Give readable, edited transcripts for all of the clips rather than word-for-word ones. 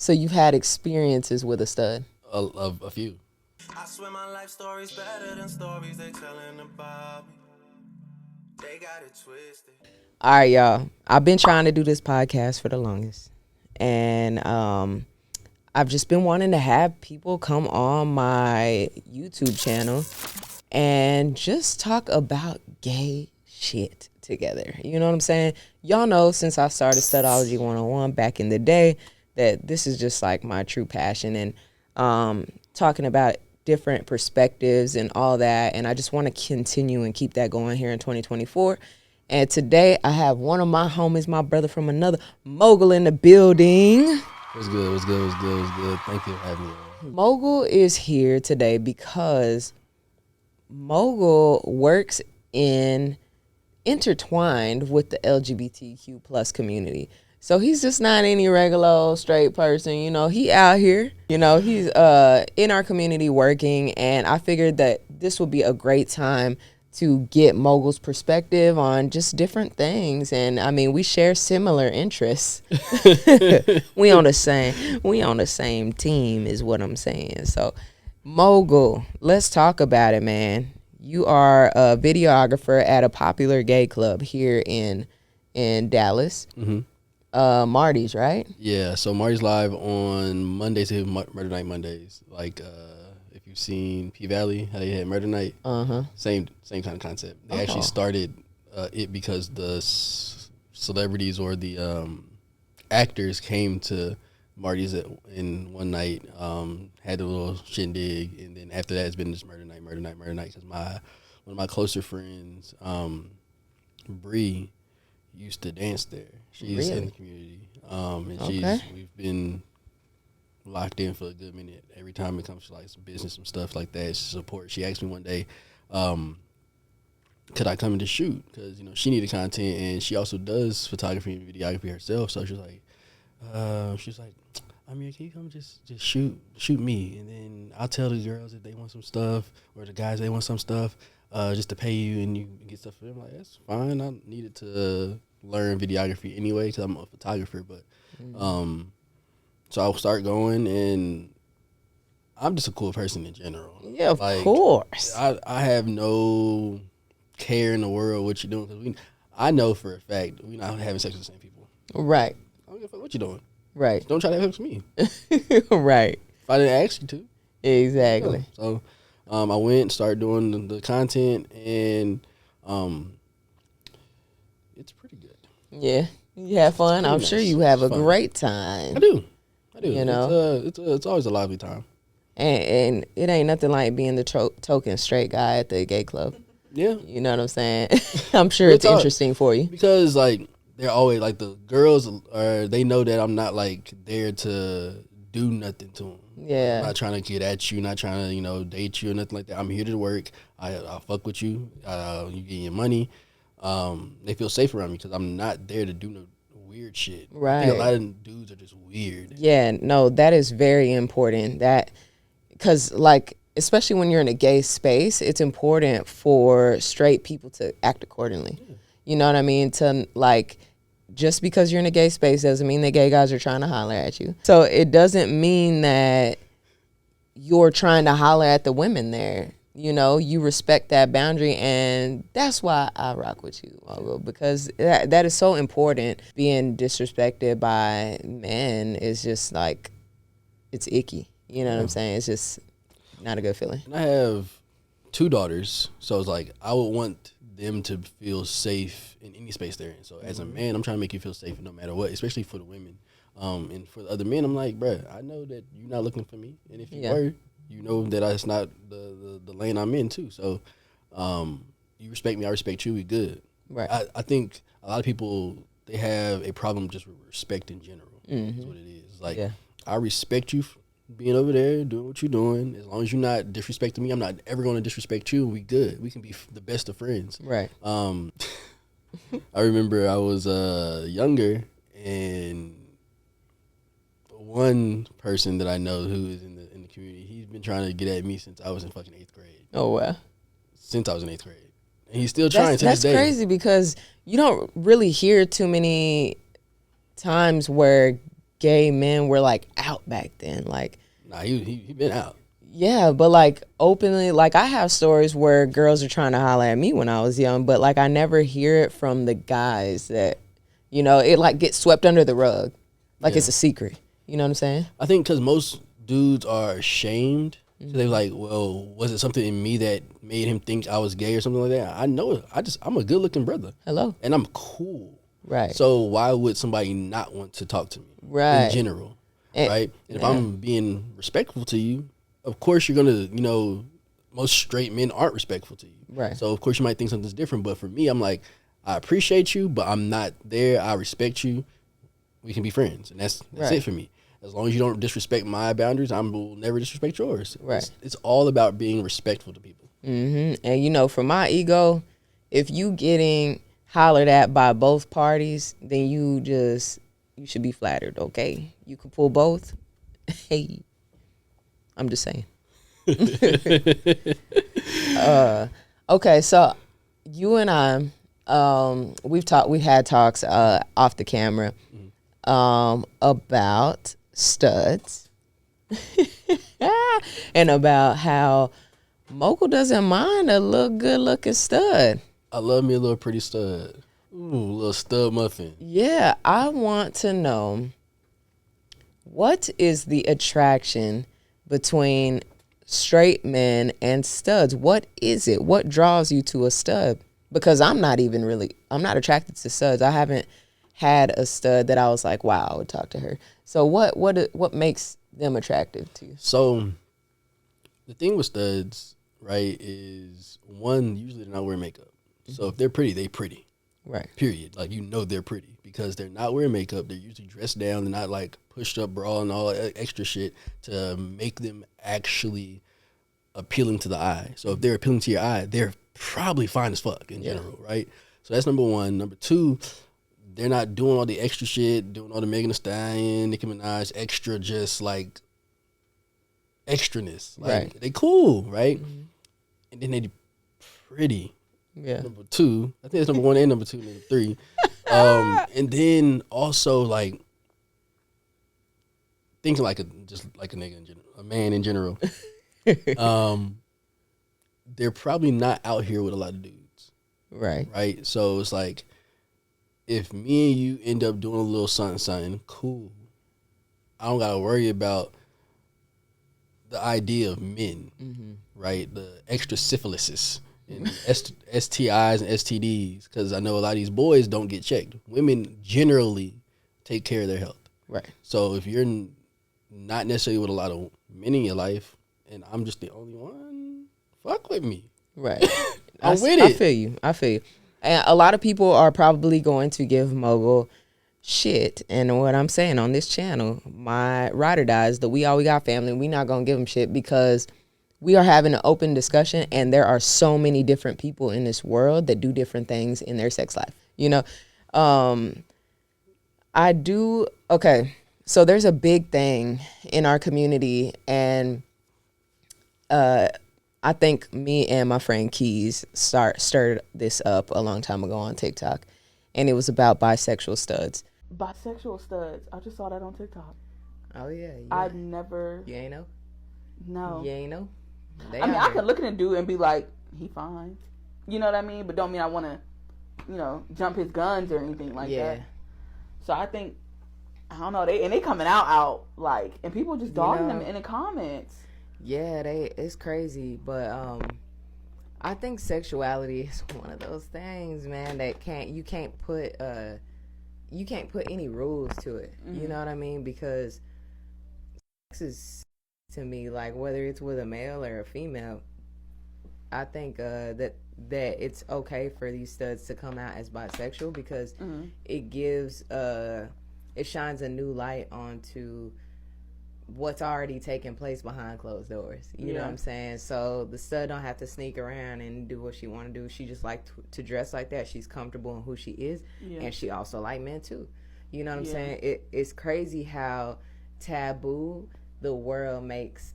So you've had experiences with a stud. A few. I swear my life story's better than stories they telling about me. They got it twisted. All right, y'all. I've been trying to do this podcast for the longest. And I've just been wanting to have people come on my YouTube channel and just talk about gay shit together. You know what I'm saying? Y'all know since I started Studology 101 back in the day that this is just like my true passion, and talking about different perspectives and all that. And I just want to continue and keep that going here in 2024. And today I have one of my homies, my brother from another, Mogul, in the building. What's good? What's good? What's good? What's good? Thank you for having me on. Mogul is here today because Mogul works intertwined with the LGBTQ plus community. So he's just not any regular old straight person. You know, he out here. You know, he's in our community working, and I figured that this would be a great time to get Mogul's perspective on just different things. And I mean, we share similar interests. we on the same team is what I'm saying. So Mogul, let's talk about it, man. You are a videographer at a popular gay club here in Dallas. Mm-hmm. Marty's, right? Yeah, so Marty's live on Mondays, Murder Night Mondays. Like, if you've seen P Valley, how they had Murder Night, same kind of concept. They actually started it because the celebrities or the actors came to Marty's in one night, had a little shindig, and then after that, it's been just Murder Night. Because one of my closer friends, Bree, used to dance there. She's in the community, and we've been locked in for a good minute. Every time it comes to like some business, some stuff like that, support. She asked me one day, could I come in to shoot? Because she needed content, and she also does photography and videography herself. So she was like, I mean, can you come just shoot me, and then I'll tell the girls if they want some stuff, or the guys they want some stuff, just to pay you, and you get stuff for them. Like, that's fine. I needed to learn videography anyway because I'm a photographer, but so I'll start going, and I'm just a cool person in general. Yeah, of course. I have no care in the world what you're doing, because I know for a fact we're not having sex with the same people. Right. I don't give a fuck what you're doing. Right. Don't try to have sex with me. Right. If I didn't ask you to. Exactly. Yeah. So I went and started doing the content, and it's pretty good. Yeah. You have fun. I'm sure you have a great time. I do. You know? It's always a lively time. And it ain't nothing like being the token straight guy at the gay club. Yeah. You know what I'm saying? I'm sure it's interesting for you. Because, like, they're always, like, the girls, they know that I'm not, like, there to do nothing to them. Yeah. I'm not trying to get at you, not trying to, date you or nothing like that. I'm here to work. I'll fuck with you. You get your money. They feel safe around me because I'm not there to do no weird shit. Right. I think a lot of dudes are just weird. Yeah, no, that is very important. Because, like, especially when you're in a gay space, it's important for straight people to act accordingly. Yeah. You know what I mean? To, like, just because you're in a gay space doesn't mean that gay guys are trying to holler at you. So it doesn't mean that you're trying to holler at the women there. You respect that boundary, and that's why I rock with you, Mogul, because that is so important. Being disrespected by men is just like, it's icky. You know what I'm saying? It's just not a good feeling. And I have 2 daughters, so it's like I would want them to feel safe in any space they're in. So as a man, I'm trying to make you feel safe no matter what, especially for the women. And for the other men, I'm like, bruh, I know that you're not looking for me, and if you were, you know that it's not the lane I'm in too. So you respect me, I respect you, we good. Right. I think a lot of people, they have a problem just with respect in general. That's what it is. Like, I respect you being over there, doing what you're doing. As long as you're not disrespecting me, I'm not ever going to disrespect you. We good. We can be the best of friends. Right. I remember I was younger, and one person that I know who is in the community, he's been trying to get at me since I was in fucking 8th grade. Oh, wow. Since I was in 8th grade. And he's still trying to this day. That's crazy, because you don't really hear too many times where gay men were like out back then. Like, Nah, he been out. yeah, but like openly, like I have stories where girls are trying to holler at me when I was young, but like I never hear it from the guys that, you know, it like gets swept under the rug. Like it's a secret. You know what I'm saying? I think because most dudes are ashamed. So they're like, well, was it something in me that made him think I was gay or something like that? I know it. I'm a good looking brother. Hello. And I'm cool. Right. So why would somebody not want to talk to me? Right. In general. Right? And if I'm being respectful to you, of course you're going to, you know, most straight men aren't respectful to you. Right. So of course you might think something's different. But for me, I'm like, I appreciate you, but I'm not there. I respect you. We can be friends. And that's it for me. As long as you don't disrespect my boundaries, I will never disrespect yours. Right. It's all about being respectful to people. Mm-hmm. And, you know, for my ego, if you getting hollered at by both parties, then you should be flattered, okay? You can pull both. Hey, I'm just saying. Okay, so you and I, we've had talks off the camera about studs and about how Mogul doesn't mind a little good looking stud. I love me a little pretty stud. Ooh, a little stud muffin. Yeah, I want to know, what is the attraction between straight men and studs? What is it? What draws you to a stud? Because I'm not attracted to studs. I haven't had a stud that I was like, wow, I would talk to her. So what makes them attractive to you? So the thing with studs, right, is one, usually they're not wearing makeup. So if they're pretty, they pretty. Right. Period. Like, you know they're pretty because they're not wearing makeup. They're usually dressed down. They're not like pushed up bra and all that extra shit to make them actually appealing to the eye. So if they're appealing to your eye, they're probably fine as fuck in general, right? So that's number one. Number two, they're not doing all the extra shit, doing all the Megan Thee Stallion, Nicki Minaj, extra, just like extraness. Like, they cool, right? Mm-hmm. And then they pretty. Yeah. Number two, I think it's number one and number two, number three. And then also like thinking like just like a nigga in general, a man in general. They're probably not out here with a lot of dudes. Right. Right. So it's like, if me and you end up doing a little something, cool. I don't gotta worry about the idea of men, right? The extra syphilises and STIs and STDs, because I know a lot of these boys don't get checked. Women generally take care of their health. Right. So if you're not necessarily with a lot of men in your life, and I'm just the only one, fuck with me. Right. I'm with it. I feel you. And a lot of people are probably going to give Mogul shit. And what I'm saying on this channel, my ride or dies, the We All We Got family, we not going to give them shit because we are having an open discussion, and there are so many different people in this world that do different things in their sex life. You know, okay, so there's a big thing in our community, and I think me and my friend Keys stirred this up a long time ago on TikTok, and it was about bisexual studs. Bisexual studs. I just saw that on TikTok. Oh, yeah. I've never... You ain't know? No. You ain't know? I mean, I can look at a dude and be like, he fine. You know what I mean? But don't mean I want to, you know, jump his guns or anything like that. So I think, I don't know, they coming out like, and people just dogging them in the comments. Yeah, it's crazy, but I think sexuality is one of those things, man, that you can't put any rules to it. You know what I mean? Because sex is, to me, like, whether it's with a male or a female, I think that it's okay for these studs to come out as bisexual, because it gives it shines a new light onto what's already taking place behind closed doors. You know what I'm saying? So the stud don't have to sneak around and do what she want to do. She just like to dress like that. She's comfortable in who she is, and she also like men too. You know what I'm saying? It's crazy how taboo the world makes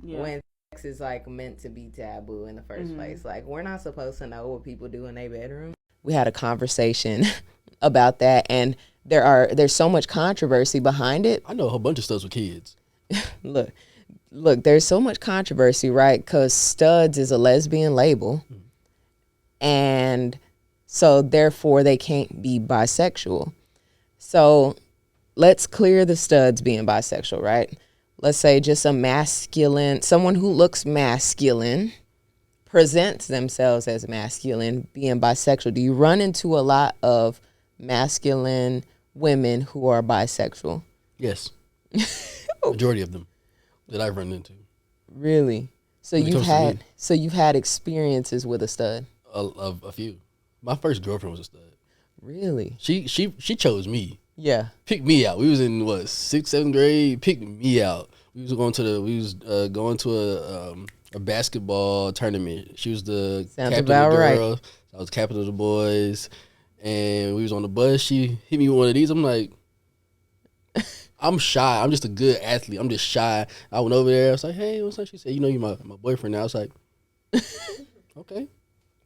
when sex is like meant to be taboo in the first place. Like, we're not supposed to know what people do in their bedroom. We had a conversation about that, and there's so much controversy behind it. I know a whole bunch of studs with kids. Look, there's so much controversy, right? Because STUDS is a lesbian label, and so therefore they can't be bisexual. So let's clear the STUDS being bisexual, right? Let's say just a masculine, someone who looks masculine, presents themselves as masculine, being bisexual. Do you run into a lot of masculine women who are bisexual? Yes. Majority of them that I've run into. Really? So you've had experiences with a stud? A few. My first girlfriend was a stud. Really? She chose me. Yeah. Picked me out. We was in what, 6th, 7th grade. Picked me out. We was going to a basketball tournament. She was the captain of the girls. I was captain of the boys. And we was on the bus. She hit me with one of these. I'm like, I'm shy. I'm just a good athlete. I'm just shy. I went over there. I was like, hey, what's up? She said, you know, you're my boyfriend now. I was like, okay,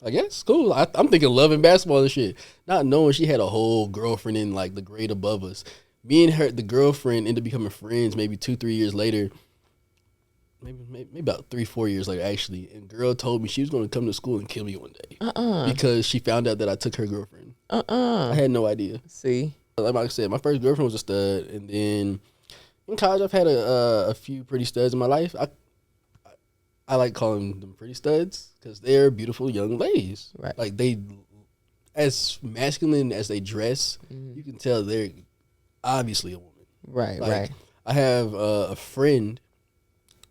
I guess. Cool. I'm thinking love and basketball and shit. Not knowing she had a whole girlfriend in like the grade above us. Me and her, the girlfriend, ended up becoming friends maybe 2-3 years later. Maybe about 3-4 years later, actually. And girl told me she was going to come to school and kill me one day. Because she found out that I took her girlfriend. I had no idea. See? Like I said, my first girlfriend was a stud. And then in college, I've had a few pretty studs in my life. I like calling them pretty studs because they're beautiful young ladies. Right. Like they, as masculine as they dress, you can tell they're obviously a woman. Right, like, right. I have a friend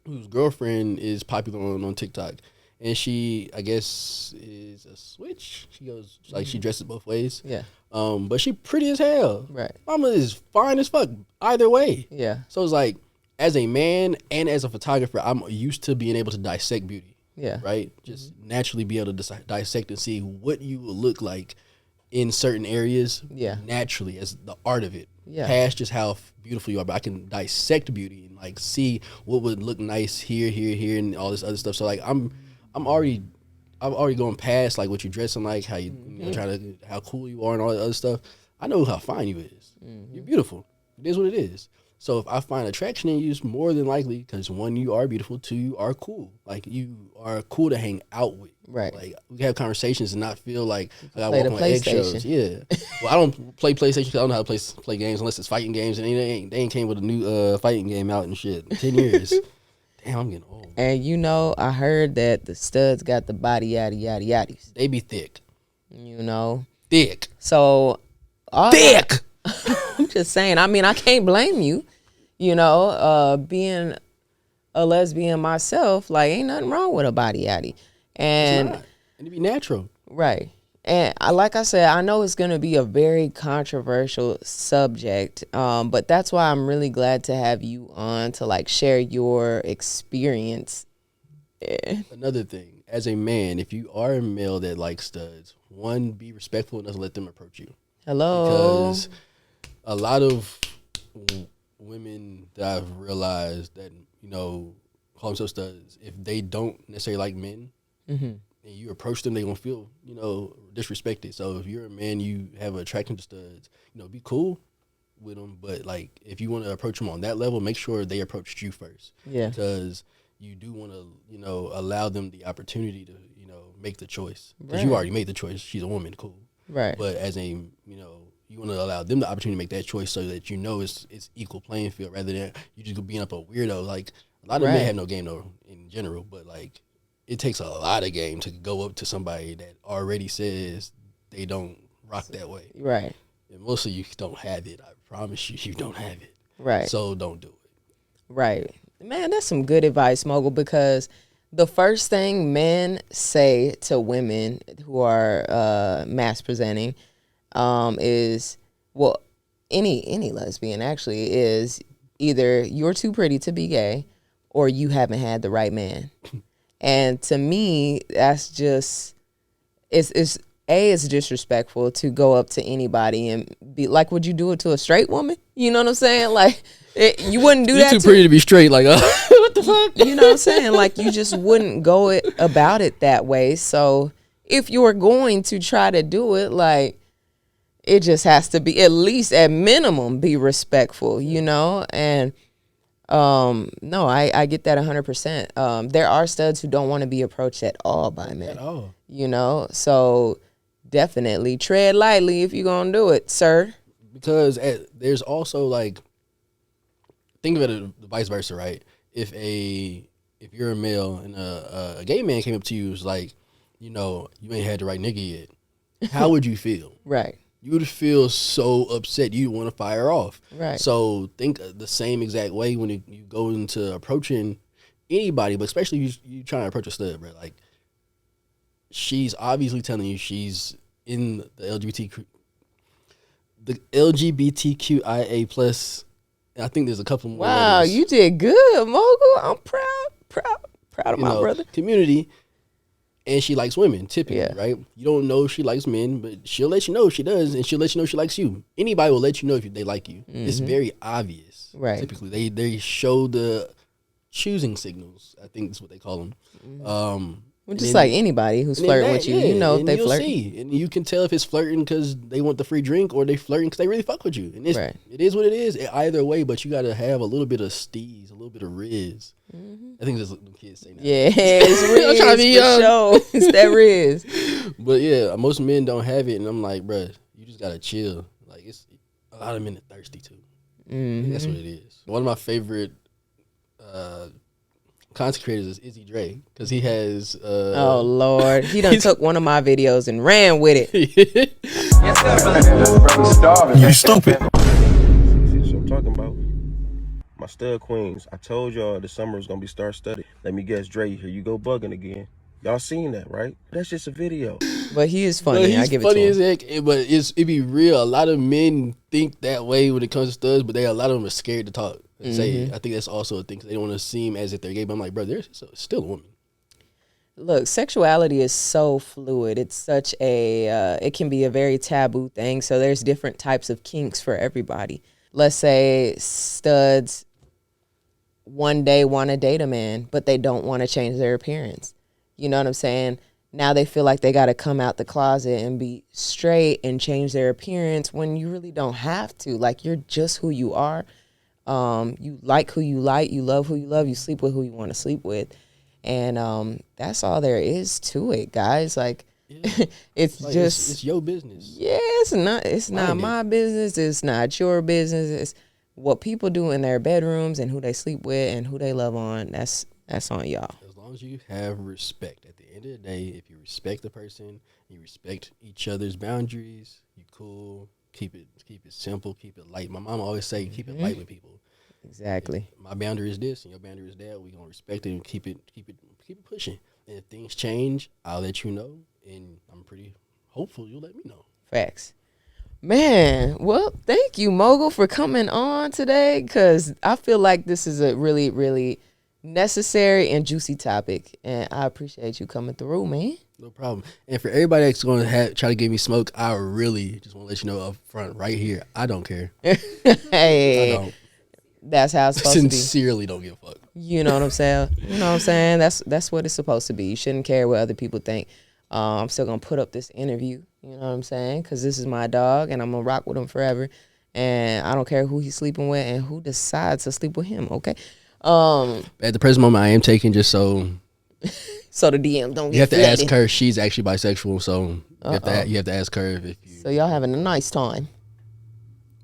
whose girlfriend is popular on TikTok, and she, I guess, is a switch. She goes like she dresses both ways. Yeah. But she pretty as hell. Right. Mama is fine as fuck either way. Yeah. So it's like, as a man and as a photographer, I'm used to being able to dissect beauty. Yeah. Right? Just naturally be able to dissect and see what you will look like in certain areas. Yeah. Naturally, as the art of it. Yeah. Past just how beautiful you are, but I can dissect beauty and like see what would look nice here, and all this other stuff. So like I'm already going past like what you're dressing like, how you know, how cool you are, and all that other stuff. I know how fine you is. You're beautiful. It is what it is. So if I find attraction in you, it's more than likely because 1, you are beautiful. 2, you are cool. Like you are cool to hang out with. Right. Like we have conversations and not feel like I play walk the on eggshells. Yeah. Well, I don't play PlayStation because I don't know how to play games unless it's fighting games, and they ain't came with a new fighting game out and shit. 10 years. Damn, I'm getting old. And you know, I heard that the studs got the body yada yada yaddies. They be thick. You know. Thick. So thick. I'm just saying. I mean, I can't blame you. You know, being a lesbian myself, like ain't nothing wrong with a body yaddy. And it be natural. Right. And like I said, I know it's going to be a very controversial subject, but that's why I'm really glad to have you on to like share your experience. Another thing, as a man, if you are a male that likes studs, 1, be respectful enough to let them approach you. Hello. Because a lot of women that I've realized that, you know, call themselves studs, if they don't necessarily like men, and you approach them, they're going to feel, you know, disrespected. So if you're a man, you have an attraction to studs, you know, be cool with them. But, like, if you want to approach them on that level, make sure they approached you first. Yeah. Because you do want to, you know, allow them the opportunity to, you know, make the choice. Because you already made the choice. She's a woman, cool. Right. But as a, you know, you want to allow them the opportunity to make that choice so that you know it's equal playing field rather than you just being up a weirdo. Like, a lot of men have no game, though, in general, but, like, it takes a lot of game to go up to somebody that already says they don't rock that way. Right. And most of you don't have it. I promise you don't have it. Right. So don't do it. Right. Man, that's some good advice, Mogul, because the first thing men say to women who are mass presenting is, well, any lesbian actually, is either you're too pretty to be gay or you haven't had the right man. And to me, that's just, it's disrespectful to go up to anybody and be like, would you do it to a straight woman? You know what I'm saying? Like, you wouldn't do that. You're too pretty to be straight. Like, what the fuck? You know what I'm saying? Like, you just wouldn't go about it that way. So if you were going to try to do it, like, it just has to be, at least at minimum, be respectful, you know? And no, I get that 100%. There are studs who don't want to be approached at all by men. At all. You know? So definitely tread lightly if you're going to do it, sir. Because there's also like, think of it the vice versa, right? If you're a male and a gay man came up to you, was like, you know, you ain't had the right nigga yet, how would you feel? Right. You would feel so upset. You want to fire off. Right. So think the same exact way when you go into approaching anybody, but especially if you trying to approach a stud, right? Like, she's obviously telling you she's in the LGBTQIA plus. I think there's a couple more. Wow, letters. You did good, Mogul. I'm proud of my brother. Community. And she likes women, typically, right? You don't know if she likes men, but she'll let you know if she does, and she'll let you know if she likes you. Anybody will let you know if they like you. Mm-hmm. It's very obvious. Right. Typically, they show the choosing signals, I think that's what they call them. Well, just like anybody who's flirting with you, you know if they flirt. And you can tell if it's flirting because they want the free drink or they flirting because they really fuck with you. And it is what it is, either way, but you got to have a little bit of steez, a little bit of riz. Mm-hmm. I think that's what the kids say now. Yeah, it's riz I'm trying to be young. Sure. It's that riz. But yeah, most men don't have it, and I'm like, bruh, you just got to chill. Like, it's a lot of men are thirsty too. Mm-hmm. That's what it is. One of my favorite content creators is Izzy Dre, because he has oh Lord, he done took one of my videos and ran with it. You stupid. See what I'm talking about? My stud queens. I told y'all the summer was gonna be star-studded. Let me guess, Dre, here you go bugging again. Y'all seen that, right? That's just a video. But he is funny. I give it to him. He's funny as heck, but it be real. A lot of men think that way when it comes to studs, but a lot of them are scared to talk and say it. I think that's also a thing, because they don't want to seem as if they're gay. But I'm like, bro, they're still a woman. Look, sexuality is so fluid. It's such a, it can be a very taboo thing. So there's different types of kinks for everybody. Let's say studs one day want to date a man, but they don't want to change their appearance. You know what I'm saying? Now they feel like they got to come out the closet and be straight and change their appearance when you really don't have to. Like, you're just who you are. You like who you like. You love who you love. You sleep with who you want to sleep with. And that's all there is to it, guys. Like, it's like just... It's your business. Yeah, it's not my business. It's not your business. It's what people do in their bedrooms and who they sleep with and who they love on. That's on y'all. As long as you have respect. At the end of the day, if you respect the person, you respect each other's boundaries, you cool. Keep it simple, keep it light. My mom always say, keep it light with people. Exactly. If my boundary is this and your boundary is that, we're gonna respect it and keep it pushing. And if things change, I'll let you know. And I'm pretty hopeful you'll let me know. Facts. Man, well, thank you, Mogul, for coming on today, because I feel like this is a really, really necessary and juicy topic, and I appreciate you coming through, man. No problem. And for everybody that's going to try to give me smoke, I really just want to let you know up front right here, I don't care. Hey, I don't. That's how it's supposed to be. Sincerely don't give a fuck. You know what I'm saying? You know what I'm saying? That's what it's supposed to be. You shouldn't care what other people think. I'm still going to put up this interview, you know what I'm saying? Because this is my dog, and I'm going to rock with him forever. And I don't care who he's sleeping with and who decides to sleep with him, okay? At the present moment, I am taking just so... So the DM don't get You have to flooded. ask her. She's actually bisexual, so you have to ask her if you... So y'all having a nice time.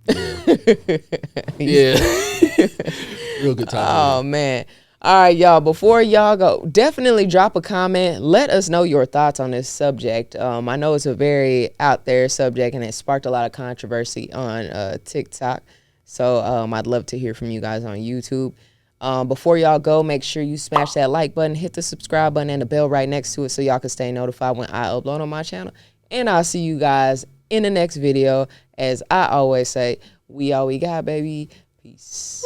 Yeah. Yeah. Real good time. Oh, man. All right, y'all. Before y'all go, definitely drop a comment. Let us know your thoughts on this subject. I know it's a very out there subject, and it sparked a lot of controversy on TikTok. So I'd love to hear from you guys on YouTube. Before y'all go, make sure you smash that like button, hit the subscribe button, and the bell right next to it so y'all can stay notified when I upload on my channel. And I'll see you guys in the next video. As I always say, we all we got, baby. Peace.